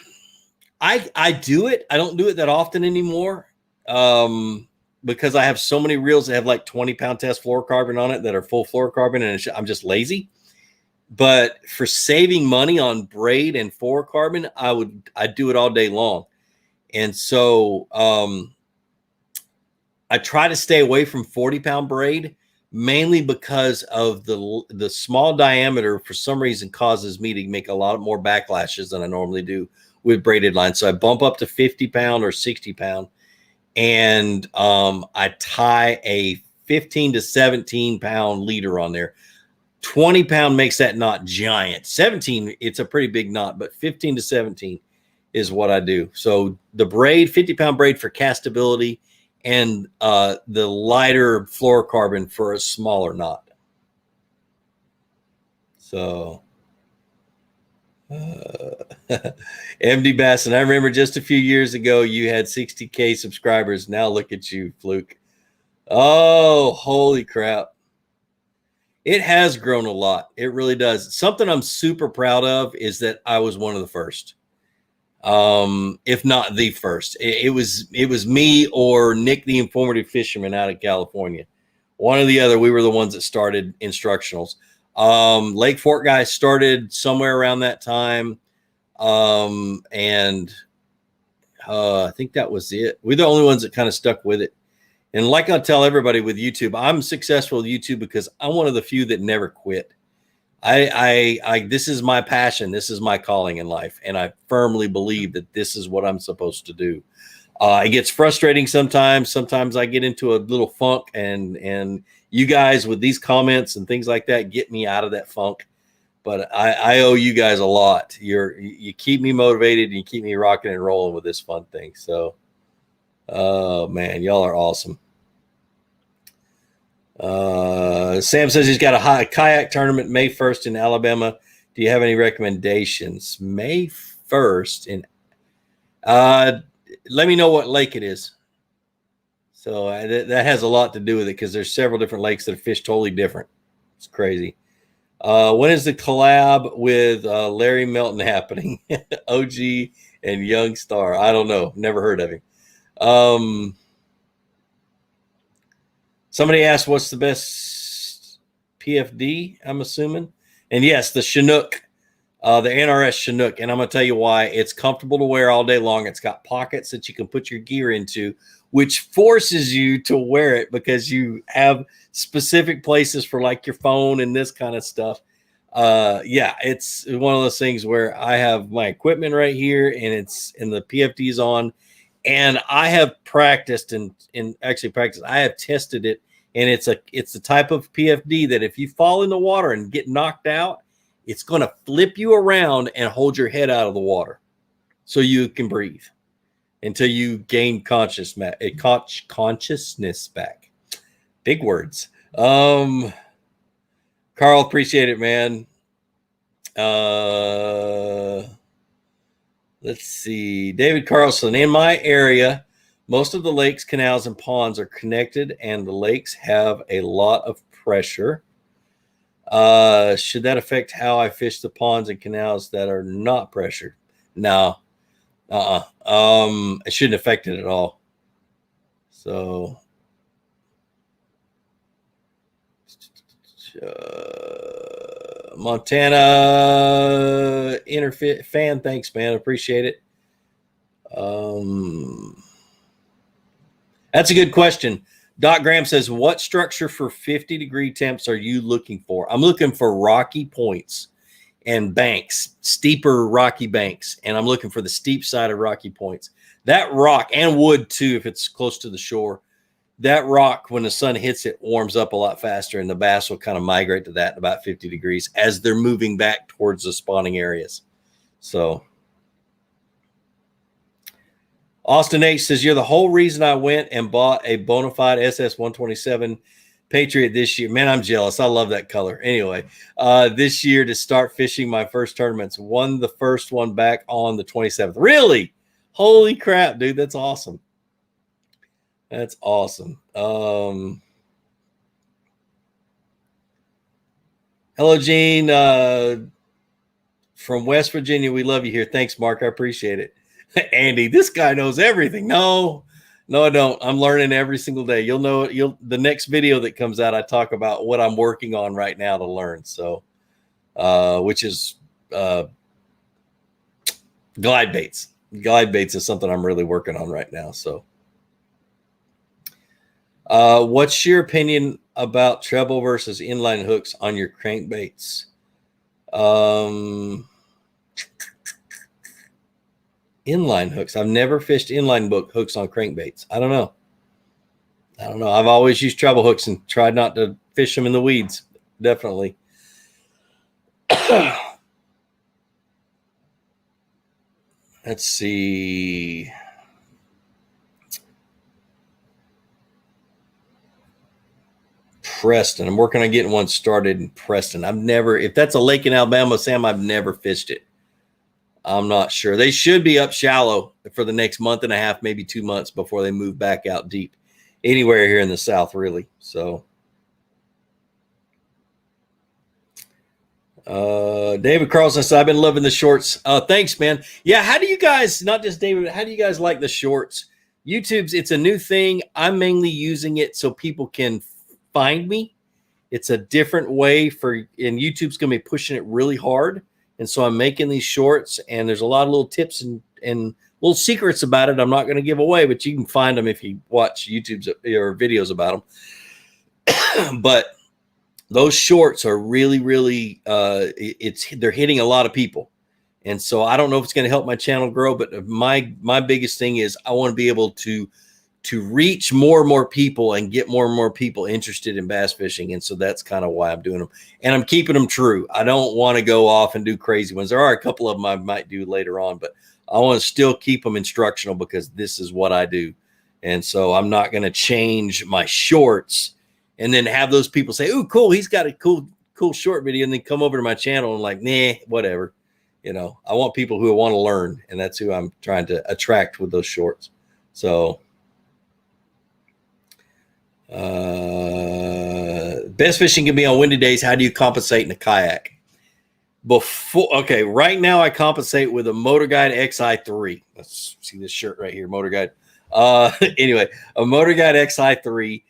do it. I don't do it that often anymore. Because I have so many reels that have like 20-pound test fluorocarbon on it that are full fluorocarbon, and I'm just lazy. But for saving money on braid and fluorocarbon, I'd do it all day long. And so I try to stay away from 40-pound braid, mainly because of the small diameter for some reason causes me to make a lot more backlashes than I normally do with braided lines. So I bump up to 50-pound or 60-pound, and I tie a 15 to 17-pound leader on there. 20-pound makes that knot giant. 17, it's a pretty big knot, but 15 to 17 is what I do. So the braid, 50-pound braid for castability, and the lighter fluorocarbon for a smaller knot. So MD Basson, I remember just a few years ago you had 60K subscribers. Now look at you, Fluke. Oh, holy crap. It has grown a lot. It really does. Something I'm super proud of is that I was one of the first, if not the first. It was me or Nick, the Informative Fisherman out of California. One or the other. We were the ones that started instructionals. Lake Fork guys started somewhere around that time, and I think that was it. We're the only ones that kind of stuck with it. And like I tell everybody with YouTube, I'm successful with YouTube because I'm one of the few that never quit. This is my passion. This is my calling in life. And I firmly believe that this is what I'm supposed to do. It gets frustrating sometimes. Sometimes I get into a little funk, and you guys with these comments and things like that get me out of that funk. But I owe you guys a lot. You keep me motivated and you keep me rocking and rolling with this fun thing. So, oh man, y'all are awesome. Sam says he's got a kayak tournament May 1st in Alabama. Do you have any recommendations? May 1st in let me know what lake it is. So that has a lot to do with it because there's several different lakes that are fished totally different. It's crazy. When is the collab with Larry Melton happening? OG and Young Star. I don't know. Never heard of him. Somebody asked what's the best PFD, I'm assuming. And yes, the Chinook, the NRS Chinook. And I'm going to tell you why. It's comfortable to wear all day long. It's got pockets that you can put your gear into, which forces you to wear it because you have specific places for like your phone and this kind of stuff. Yeah, it's one of those things where I have my equipment right here and the PFD's on, and I have practiced and actually practiced. I have tested it, and it's the type of PFD that if you fall in the water and get knocked out, it's going to flip you around and hold your head out of the water so you can breathe until you gain consciousness back. Big words. Carl, appreciate it, man. Let's see. David Carlson. In my area, most of the lakes, canals, and ponds are connected, and the lakes have a lot of pressure. Should that affect how I fish the ponds and canals that are not pressured? No. It shouldn't affect it at all. So Montana Interfit fan, thanks, man. Appreciate it. That's a good question. Doc Graham says, what structure for 50-degree temps are you looking for? I'm looking for rocky points and banks, steeper rocky banks, and I'm looking for the steep side of rocky points. That rock, and wood too, if it's close to the shore, that rock, when the sun hits it, warms up a lot faster, and the bass will kind of migrate to that at about 50 degrees as they're moving back towards the spawning areas. So Austin H says, you're the whole reason I went and bought a bona fide SS-127 Patriot this year. Man, I'm jealous. I love that color. Anyway, this year to start fishing my first tournaments. Won the first one back on the 27th. Really? Holy crap, dude. That's awesome. That's awesome. Hello, Gene. From West Virginia, we love you here. Thanks, Mark. I appreciate it. Andy, this guy knows everything. No, I don't. I'm learning every single day. You'll know it. The next video that comes out, I talk about what I'm working on right now to learn. So, which is glide baits. Glide baits is something I'm really working on right now. So, what's your opinion about treble versus inline hooks on your crankbaits? Inline hooks. I've never fished inline hooks on crankbaits. I don't know. I've always used treble hooks and tried not to fish them in the weeds. Definitely. Let's see. Preston. I'm working on getting one started in Preston. If that's a lake in Alabama, Sam, I've never fished it. I'm not sure. They should be up shallow for the next month and a half, maybe 2 months before they move back out deep. Anywhere here in the South, really. So, David Carlson says, I've been loving the shorts. Thanks, man. Yeah, how do you guys, not just David, how do you guys like the shorts? It's a new thing. I'm mainly using it so people can find me. It's a different way and YouTube's going to be pushing it really hard. And so I'm making these shorts, and there's a lot of little tips and little secrets about it I'm not going to give away, but you can find them if you watch YouTube's or videos about them. But those shorts are really, really, they're hitting a lot of people. And so I don't know if it's going to help my channel grow, but my biggest thing is I want to be able to reach more and more people and get more and more people interested in bass fishing. And so that's kind of why I'm doing them, and I'm keeping them true. I don't want to go off and do crazy ones. There are a couple of them I might do later on, but I want to still keep them instructional because this is what I do. And so I'm not going to change my shorts and then have those people say, "Oh, cool, he's got a cool short video," and then come over to my channel and like, nah, whatever. You know, I want people who want to learn, and that's who I'm trying to attract with those shorts. So best fishing can be on windy days. How do you compensate in a kayak? Right now I compensate with a Motor Guide XI3. Let's see this shirt right here, Motor Guide. Anyway, a Motor Guide XI3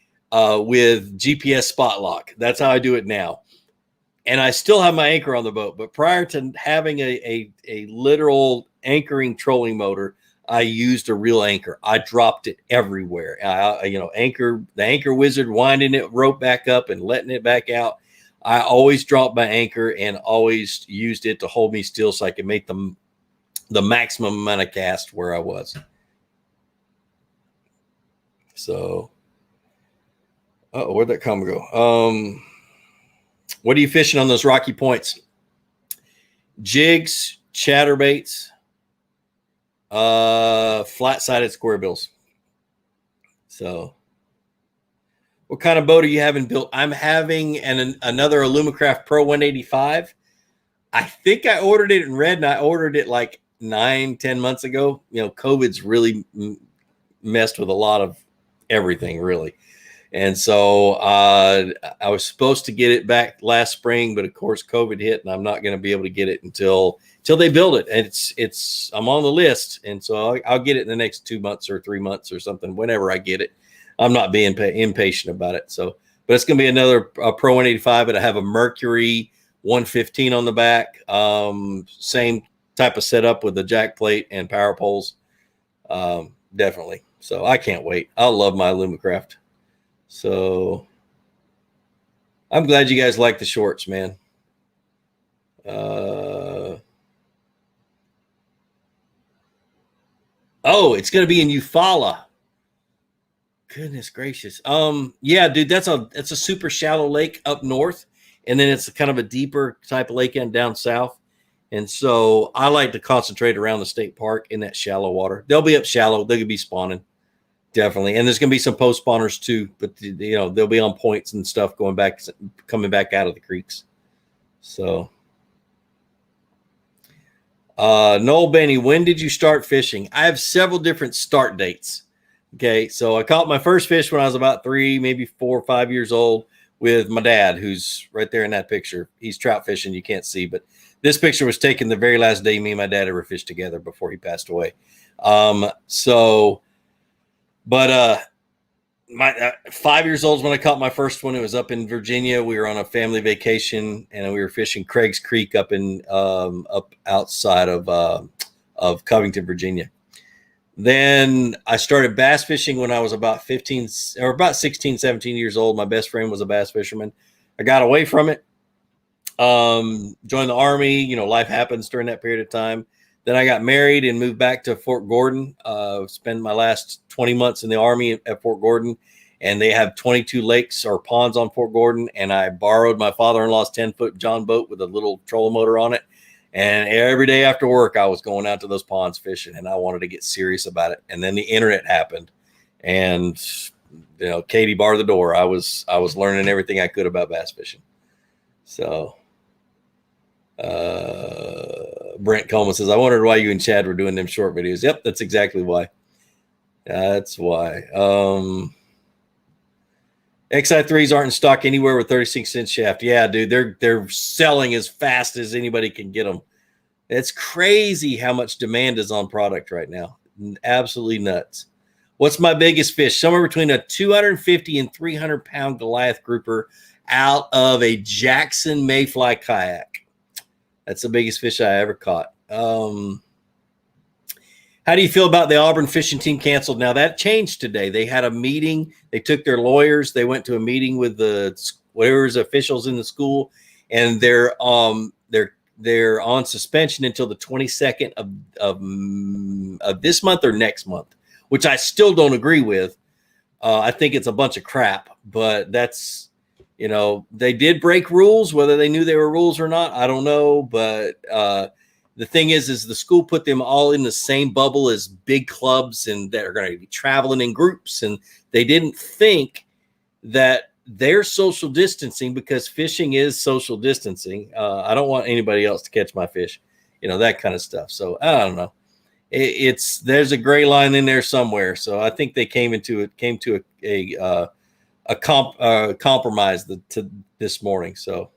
with GPS spot lock. That's how I do it now. And I still have my anchor on the boat, but prior to having a literal anchoring trolling motor, I used a real anchor. I dropped it everywhere. The anchor wizard, winding it rope back up and letting it back out. I always dropped my anchor and always used it to hold me still so I could make the maximum amount of cast where I was. So, where'd that comment go? What are you fishing on those rocky points? Jigs, chatterbaits, flat-sided square bills. So, what kind of boat are you having built? I'm having another Alumacraft Pro 185. I think I ordered it in red, and I ordered it like 9-10 months ago. You know, COVID's really messed with a lot of everything, really. And so I was supposed to get it back last spring, but of course COVID hit, and I'm not going to be able to get it until they build it. And I'm on the list, and so I'll get it in the next 2 months or 3 months or something. Whenever I get it, I'm not being impatient about it. So, but it's going to be another Pro 185, but I have a Mercury 115 on the back, same type of setup with the jack plate and power poles, definitely. So I can't wait. I love my Alumacraft. So I'm glad you guys like the shorts, man. It's going to be in Eufaula. Goodness gracious. Yeah, dude, that's a super shallow lake up north, and then it's kind of a deeper type of lake down south. And so I like to concentrate around the state park in that shallow water. They'll be up shallow. They could be spawning. Definitely. And there's going to be some post spawners too, but they'll be on points and stuff coming back out of the creeks. So, Noel Benny, when did you start fishing? I have several different start dates. Okay. So I caught my first fish when I was about 3, maybe 4 or 5 years old with my dad, who's right there in that picture. He's trout fishing. You can't see, but this picture was taken the very last day me and my dad ever fished together before he passed away. My 5 years old is when I caught my first one. It was up in Virginia. We were on a family vacation, and we were fishing Craig's Creek up outside of Covington, Virginia. Then I started bass fishing when I was about 16, 17 years old. My best friend was a bass fisherman. I got away from it, joined the Army. Life happens during that period of time. Then I got married and moved back to Fort Gordon. Spent my last 20 months in the Army at Fort Gordon, and they have 22 lakes or ponds on Fort Gordon. And I borrowed my father-in-law's 10-foot John boat with a little trolling motor on it. And every day after work, I was going out to those ponds fishing, and I wanted to get serious about it. And then the internet happened, and Katie barred the door. I was learning everything I could about bass fishing. So. Brent Coleman says, I wondered why you and Chad were doing them short videos. Yep, that's exactly why. That's why. XI3s aren't in stock anywhere with 36-inch shaft. Yeah, dude, they're selling as fast as anybody can get them. It's crazy how much demand is on product right now. Absolutely nuts. What's my biggest fish? Somewhere between a 250 and 300 pound Goliath grouper out of a Jackson Mayfly kayak. That's the biggest fish I ever caught. How How do you feel about the Auburn fishing team canceled? Now that changed today. They had a meeting. They took their lawyers. They went to a meeting with the whatever's officials in the school, and they're on suspension until the 22nd of this month or next month, which I still don't agree with. I think it's a bunch of crap, but that's, they did break rules. Whether they knew they were rules or not, I don't know. But the thing is the school put them all in the same bubble as big clubs and that are going to be traveling in groups. And they didn't think that they're social distancing, because fishing is social distancing. I don't want anybody else to catch my fish, that kind of stuff. So I don't know. There's a gray line in there somewhere. So I think they came to a compromise this morning. So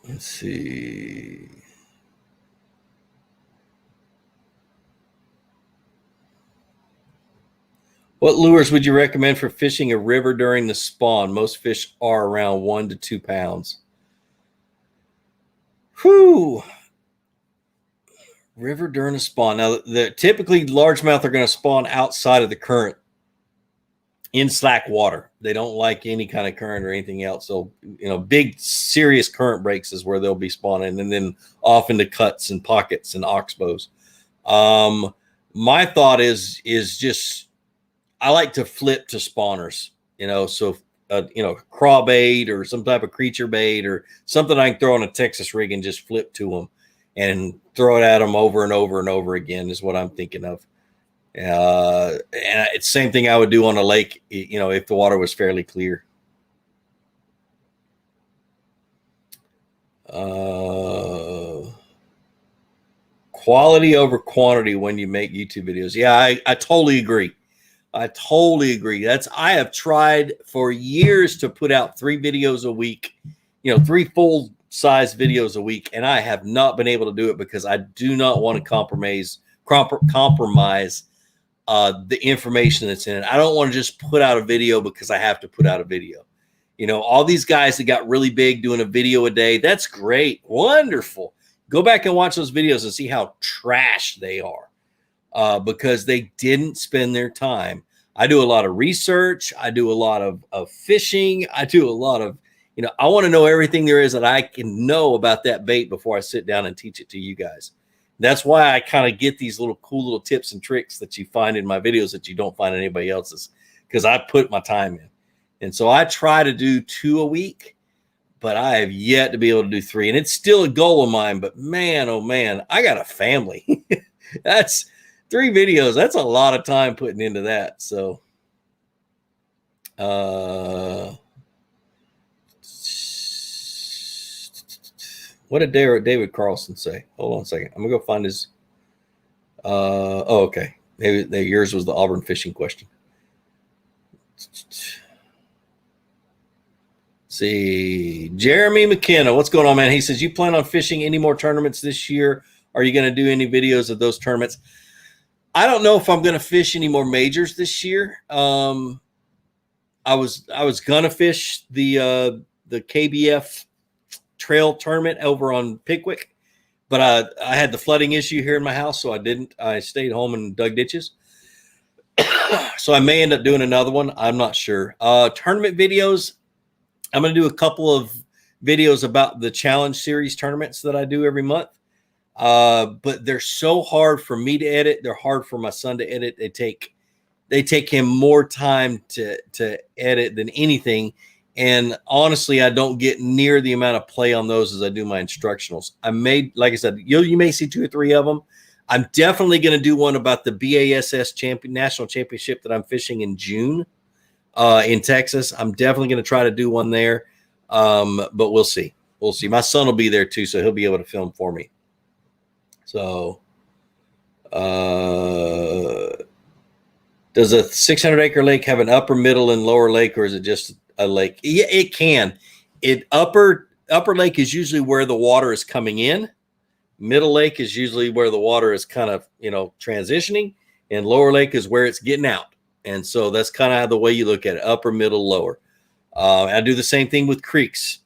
let's see. What lures would you recommend for fishing a river during the spawn? Most fish are around 1 to 2 pounds. Whew. River during the spawn. Now, typically largemouth are going to spawn outside of the current, in slack water. They don't like any kind of current or anything else. So, big serious current breaks is where they'll be spawning, and then off into cuts and pockets and oxbows. My thought is just, I like to flip to spawners, so, craw bait or some type of creature bait or something I can throw on a Texas rig and just flip to them and throw it at them over and over and over again is what I'm thinking of. And it's the same thing I would do on a lake, if the water was fairly clear. Quality over quantity when you make YouTube videos. Yeah, I totally agree. I have tried for years to put out 3 videos a week, 3 full size videos a week. And I have not been able to do it because I do not want to compromise the information that's in it. I don't want to just put out a video because I have to put out a video. All these guys that got really big doing a video a day, that's great. Wonderful. Go back and watch those videos and see how trash they are, because they didn't spend their time. I do a lot of research. I do a lot of fishing. I do a lot of, I want to know everything there is that I can know about that bait before I sit down and teach it to you guys. That's why I kind of get these cool little tips and tricks that you find in my videos that you don't find in anybody else's, because I put my time in. And so I try to do 2 a week, but I have yet to be able to do 3. And it's still a goal of mine, but man, oh man, I got a family. That's 3 videos. That's a lot of time putting into that. So, what did David Carlson say? Hold on a second. I'm gonna go find his. Okay. Maybe yours was the Auburn fishing question. See, Jeremy McKenna, what's going on, man? He says, you plan on fishing any more tournaments this year? Are you going to do any videos of those tournaments? I don't know if I'm going to fish any more majors this year. I was going to fish the KBF trail tournament over on Pickwick, but I had the flooding issue here in my house, so I didn't. I stayed home and dug ditches. So I may end up doing another one. I'm not sure. Tournament videos, I'm going to do a couple of videos about the Challenge Series tournaments that I do every month. But they're so hard for me to edit. They're hard for my son to edit. They take him more time to edit than anything. And honestly, I don't get near the amount of play on those as I do my instructionals. Like I said, you may see 2 or 3 of them. I'm definitely going to do one about the BASS National Championship that I'm fishing in June in Texas. I'm definitely going to try to do one there. But we'll see. We'll see. My son will be there too, so he'll be able to film for me. So, does a 600-acre lake have an upper, middle, and lower lake, or is it just a lake? Yeah, it can. Upper lake is usually where the water is coming in. Middle lake is usually where the water is kind of, transitioning, and lower lake is where it's getting out. And so that's kind of the way you look at it: upper, middle, lower. I do the same thing with creeks.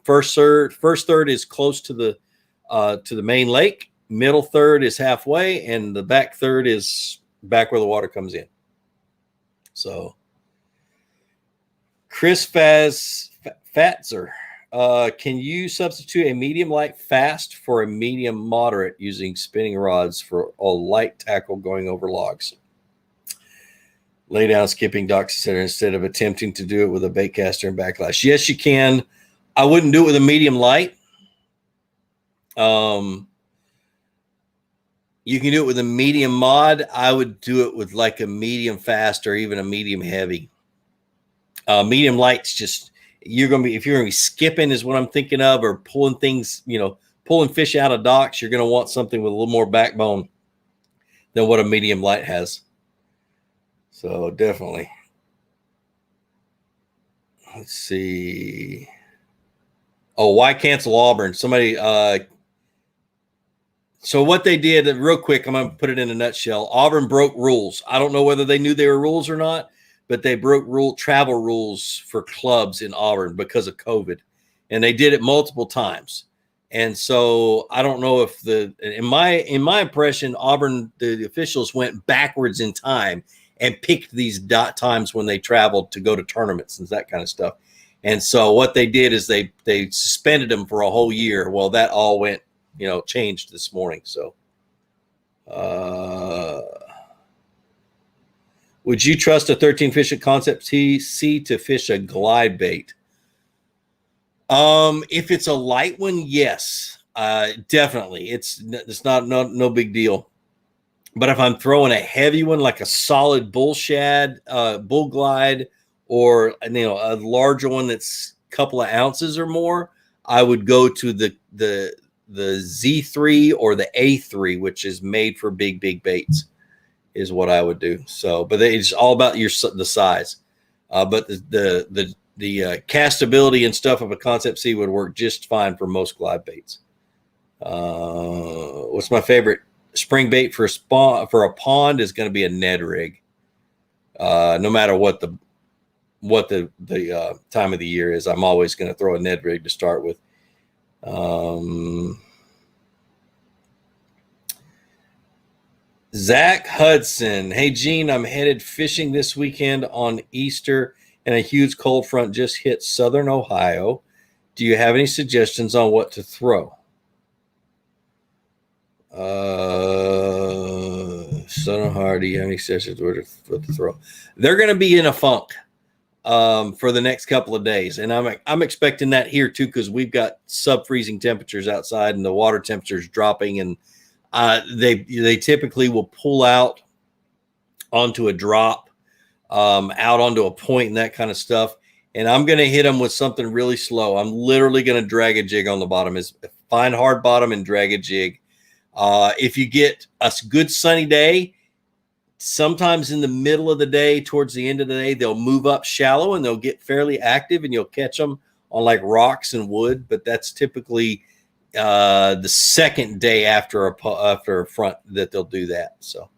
first third is close to the main lake. Middle third is halfway, and the back third is back where the water comes in. So, Chris Fatzer, can you substitute a medium light fast for a medium moderate using spinning rods for a light tackle going over logs? Lay down, skipping, docks, etc., instead of attempting to do it with a bait caster and backlash. Yes, you can. I wouldn't do it with a medium light. You can do it with a medium mod. I would do it with like a medium fast or even a medium heavy. Medium light's just, if you're going to be skipping is what I'm thinking of, or pulling things, pulling fish out of docks, you're going to want something with a little more backbone than what a medium light has. So definitely. Let's see. Oh, why cancel Auburn? Somebody, so what they did, real quick, I'm going to put it in a nutshell. Auburn broke rules. I don't know whether they knew they were rules or not, but they broke travel rules for clubs in Auburn because of COVID, and they did it multiple times. And so I don't know if in my impression, Auburn, the officials went backwards in time and picked these times when they traveled to go to tournaments and that kind of stuff. And so what they did is they suspended them for a whole year. Well, that all went, changed this morning. So, would you trust a 13 fish at Concept TC to fish a glide bait? If it's a light one, yes, definitely. It's not no big deal. But if I'm throwing a heavy one, like a solid bull shad, bull glide, or a larger one that's a couple of ounces or more, I would go to the Z3 or the A3, which is made for big baits, is what I would do. So, but it's all about the size. But the castability and stuff of a Concept C would work just fine for most glide baits. What's my favorite spring bait for a pond is going to be a Ned rig. No matter what the time of the year is, I'm always going to throw a Ned rig to start with. Zach Hudson. Hey, Gene, I'm headed fishing this weekend on Easter, and a huge cold front just hit southern Ohio. Do you have any suggestions on what to throw? Southern Ohio, do you have any suggestions what to throw? They're going to be in a funk for the next couple of days, and I'm expecting that here too, because we've got sub-freezing temperatures outside and the water temperature is dropping, and they typically will pull out onto a drop, out onto a point and that kind of stuff. And I'm going to hit them with something really slow. I'm literally going to drag a jig on the bottom. Is find hard bottom and drag a jig. If you get a good sunny day, sometimes in the middle of the day, towards the end of the day, they'll move up shallow and they'll get fairly active, and you'll catch them on like rocks and wood. But that's typically the second day after a front that they'll do that. So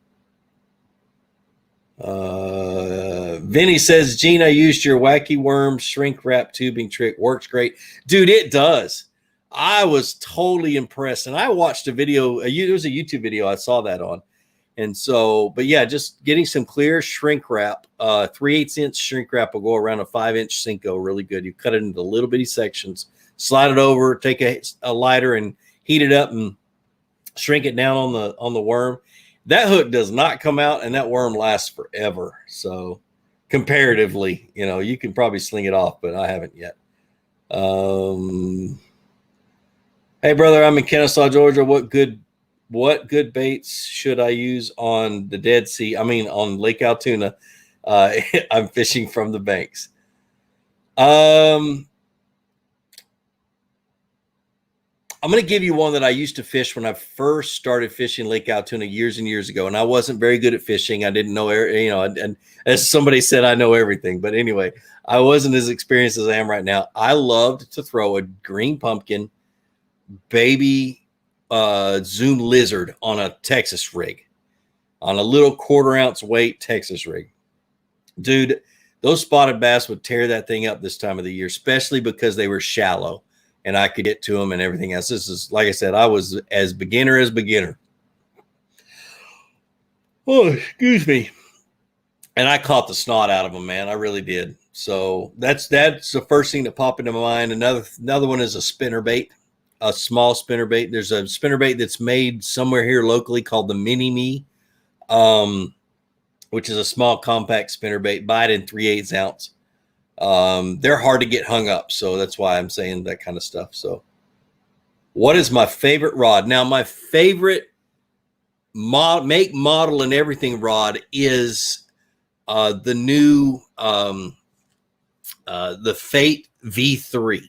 Vinny says, Gene, I used your wacky worm shrink wrap tubing trick. Works great. Dude, it does. I was totally impressed. And I watched a video. There was a YouTube video I saw that on. And so, but yeah, just getting some clear shrink wrap, 3/8 inch shrink wrap will go around a 5-inch Cinco really good. You cut it into little bitty sections, slide it over, take a lighter and heat it up and shrink it down on the worm. That hook does not come out, and that worm lasts forever. So comparatively, you can probably sling it off, but I haven't yet. Hey brother, I'm in Kennesaw, Georgia. What good baits should I use on the Dead Sea? I mean, on Lake Altoona. I'm fishing from the banks. I'm going to give you one that I used to fish when I first started fishing Lake Altoona years and years ago, and I wasn't very good at fishing. I didn't know, and as somebody said, I know everything. But anyway, I wasn't as experienced as I am right now. I loved to throw a green pumpkin baby Zoom lizard on a Texas rig, on a little 1/4 ounce weight Texas rig. Dude, those spotted bass would tear that thing up this time of the year, especially because they were shallow and I could get to them and everything else. This is, like I said, I was as beginner as beginner. Oh, excuse me. And I caught the snot out of them, man. I really did. So that's the first thing that popped into my mind. Another one is a spinnerbait, a small spinnerbait. There's a spinnerbait that's made somewhere here locally called the Mini Me, which is a small compact spinnerbait. Buy it in 3/8 ounce. They're hard to get hung up, so that's why I'm saying that kind of stuff. So, what is my favorite rod? Now, my favorite make, model, and everything rod is the new the Fate V3.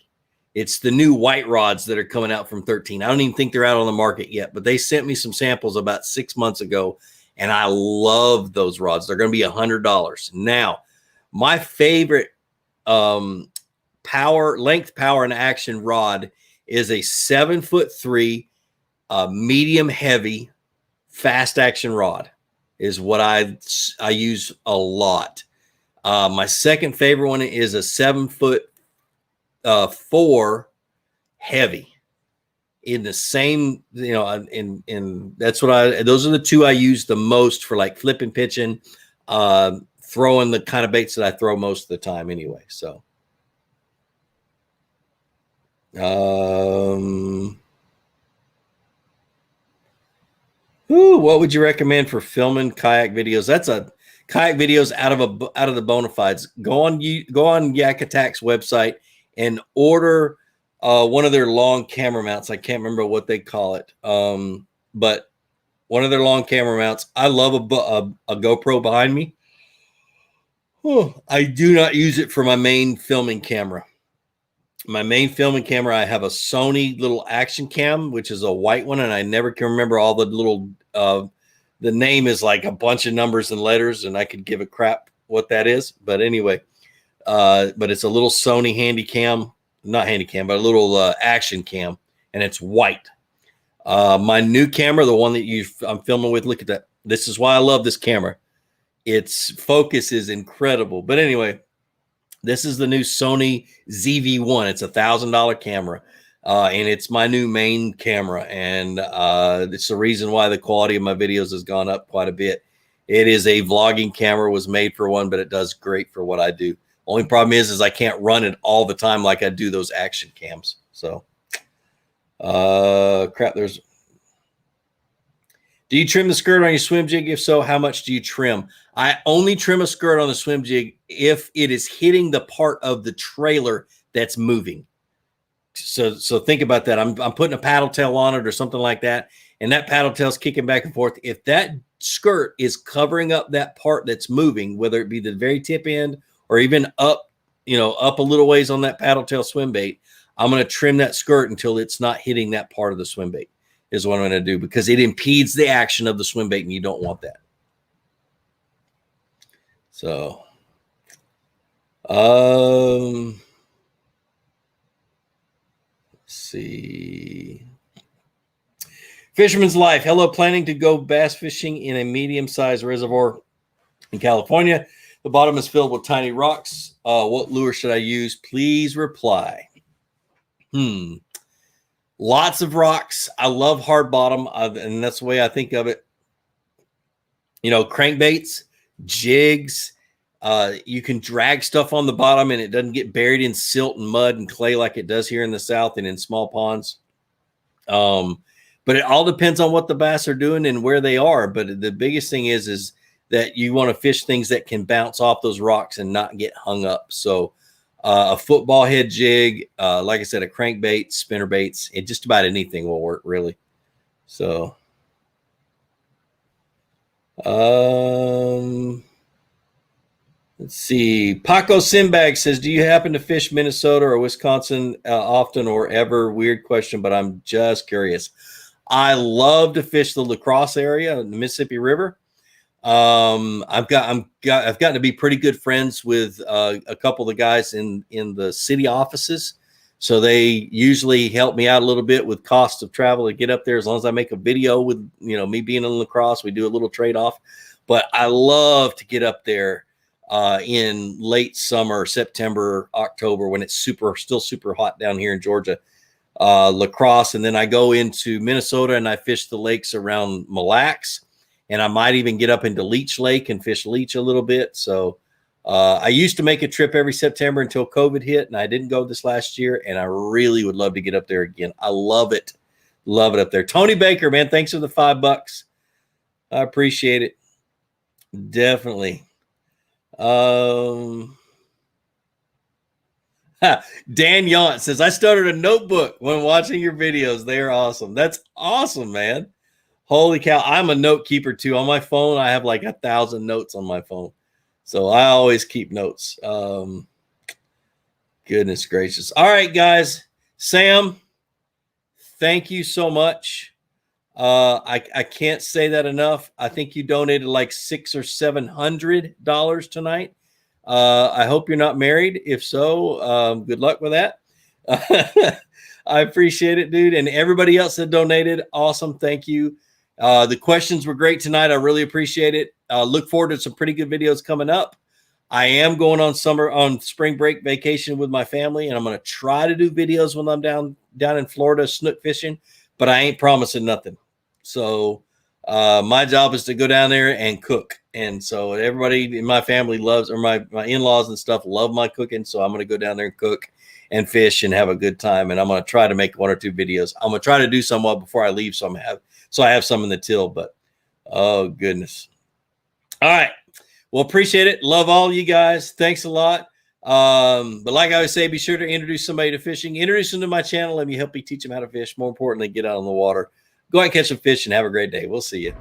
It's the new white rods that are coming out from 13. I don't even think they're out on the market yet, but they sent me some samples about 6 months ago, and I love those rods. They're going to be $100. Now, my favorite length, power, and action rod is a 7'3", medium heavy, fast action rod is what I use a lot. My second favorite one is a 7'4" heavy in the same, and that's what those are the two I use the most for like flipping, pitching, throwing the kind of baits that I throw most of the time anyway. So, what would you recommend for filming kayak videos? That's a kayak videos out of the bona fides. Go on Yak Attack's website and order one of their long camera mounts. I can't remember what they call it, but one of their long camera mounts. I love a GoPro behind me. I do not use it for my main filming camera. My main filming camera, I have a Sony little action cam, which is a white one, and I never can remember all the little, the name is like a bunch of numbers and letters, and I could give a crap what that is. But anyway, but it's a little Sony not handy cam, but a little action cam, and it's white. My new camera, the one that I'm filming with, look at that. This is why I love this camera. Its focus is incredible. But anyway, this is the new Sony ZV-1. It's $1,000 camera, and it's my new main camera. And it's the reason why the quality of my videos has gone up quite a bit. It is a vlogging camera, was made for one, but it does great for what I do. Only problem is I can't run it all the time like I do those action cams. So, crap, do you trim the skirt on your swim jig? If so, how much do you trim? I only trim a skirt on the swim jig if it is hitting the part of the trailer that's moving. So think about that. I'm putting a paddle tail on it or something like that, and that paddle tail's kicking back and forth. If that skirt is covering up that part that's moving, whether it be the very tip end or even up a little ways on that paddle tail swim bait, I'm going to trim that skirt until it's not hitting that part of the swim bait. Is what I'm going to do, because it impedes the action of the swim bait, and you don't want that. So, let's see. Fisherman's Life. Hello, planning to go bass fishing in a medium-sized reservoir in California. The bottom is filled with tiny rocks. What lure should I use? Please reply. Lots of rocks. I love hard bottom, and that's the way I think of it. Crankbaits, jigs. You can drag stuff on the bottom, and it doesn't get buried in silt and mud and clay like it does here in the South and in small ponds. But it all depends on what the bass are doing and where they are. But the biggest thing is that you want to fish things that can bounce off those rocks and not get hung up. So, a football head jig, like I said, a crankbait, spinner baits, and just about anything will work, really. So, let's see. Paco Simbag says, do you happen to fish Minnesota or Wisconsin often or ever? Weird question, but I'm just curious. I love to fish the La Crosse area, the Mississippi River. I've gotten to be pretty good friends with a couple of the guys in the city offices. So they usually help me out a little bit with cost of travel to get up there. As long as I make a video with, me being in La Crosse, we do a little trade off. But I love to get up there in late summer, September, October, when it's still super hot down here in Georgia. La Crosse, and then I go into Minnesota and I fish the lakes around Mille Lacs, and I might even get up into Leech Lake and fish Leech a little bit. So I used to make a trip every September until COVID hit, and I didn't go this last year, and I really would love to get up there again. I love it up there. Tony Baker, man, thanks for the $5. I appreciate it. Definitely. Dan Yaunt says, I started a notebook when watching your videos. They are awesome. That's awesome, man. Holy cow. I'm a note keeper too. On my phone, I have like 1,000 notes on my phone. So I always keep notes. Goodness gracious. All right, guys. Sam, thank you so much. I can't say that enough. I think you donated like $600 or $700 tonight. I hope you're not married. If so, good luck with that. I appreciate it, dude. And everybody else that donated, awesome. Thank you. The questions were great tonight. I really appreciate it. Look forward to some pretty good videos coming up. I am going on spring break vacation with my family, and I'm going to try to do videos when I'm down in Florida snook fishing, but I ain't promising nothing. So my job is to go down there and cook. And so everybody in my family loves, or my in-laws and stuff love my cooking. So I'm going to go down there and cook and fish and have a good time. And I'm going to try to make 1 or 2 videos. I'm going to try to do some before I leave. So I have some in the till, but oh goodness. All right. Well, appreciate it. Love all you guys. Thanks a lot. But like I always say, be sure to introduce somebody to fishing, introduce them to my channel. Let me help you teach them how to fish. More importantly, get out on the water. Go out and catch some fish and have a great day. We'll see you.